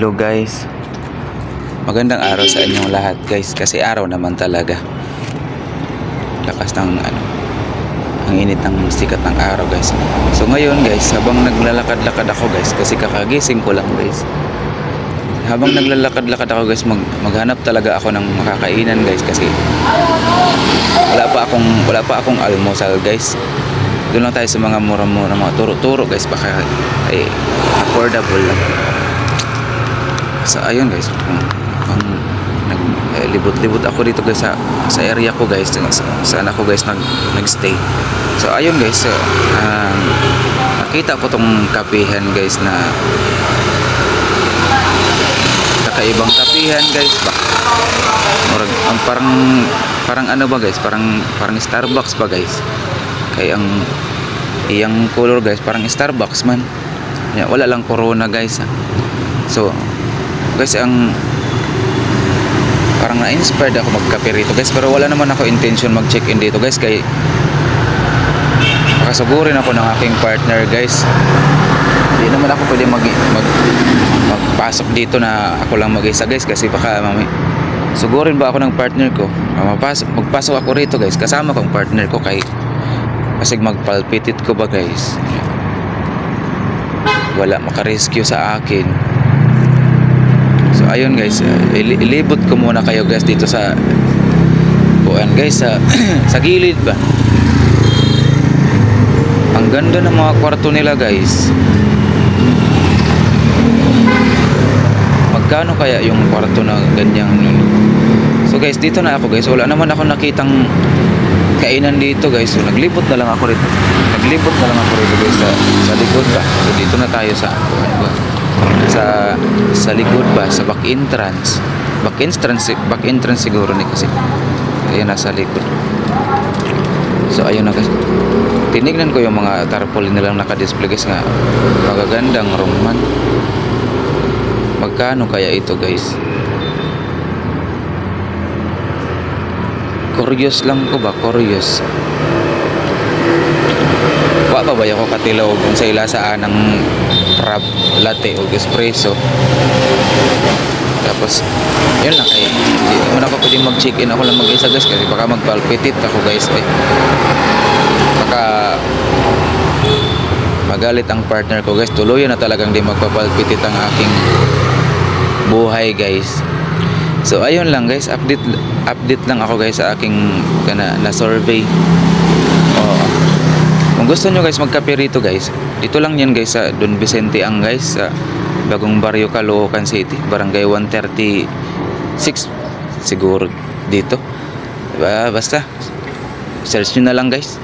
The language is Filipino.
Hello guys, magandang araw sa inyong lahat guys, kasi araw naman talaga. Lakas ng ang init ng sikat ng araw guys. So ngayon guys, habang naglalakad-lakad ako guys, kasi kakagising ko lang guys. Habang naglalakad-lakad ako guys, maghanap talaga ako ng makakainan guys, kasi wala pa akong almusal guys. Doon lang tayo sa mga mura-mura, mga turo-turo guys, baka affordable lang. So ayun guys, libot-libot ako dito guys sa area ko guys, saan ako guys nagstay. So ayun guys, nakita ko tong kapihan guys, na kakaibang kapihan guys ba. Parang ano ba guys, parang Starbucks ba guys. Kaya ang iyang color guys, parang Starbucks man. Wala lang corona guys. So guys, parang na-inspired ako magkape rito guys, pero wala naman ako intention mag-check-in dito guys, kaya makasugurin ako ng aking partner guys. Hindi naman ako pwede magpasok dito na ako lang mag-isa guys, kasi baka sugurin ba ako ng partner ko, magpasok ako rito guys kasama kong partner ko, kasi magpalpitit ko ba guys, wala makarescue sa akin. So ayun guys, ilibot ko muna kayo guys dito sa buwan guys, sa gilid ba. Ang ganda ng mga kwarto nila guys. Magkano kaya yung kwarto na ganyang So guys, dito na ako guys, wala naman ako nakitang kainan dito guys. So naglibot na lang ako rito guys sa likod ba. So dito na tayo sa likod ba, sa back entrance siguro ni, kasi ayan nasa likod. So ayun na guys, tinignan ko yung mga tarpaulin nilang naka-display guys, nga magagandang room man. Magkano kaya ito guys? Curious lang ko ba, curious. Wa pa ba ako katilaw kung sa ilasaan ng frap latte o espresso. Tapos yun lang, hindi naman ako pwedeng mag-check-in ako lang mag-isa guys, kasi baka magpalpitit ako guys, baka magalit ang partner ko guys. Tuluyan na talagang di magpapalpitit ang aking buhay guys. So ayun lang guys, update lang ako guys sa aking na survey. Kung gusto nyo guys magkape rito guys, dito lang yan guys sa Don Vicente ang guys, sa Bagong Barrio, Caloocan City, Barangay 136 siguro dito. Basta search nyo na lang guys.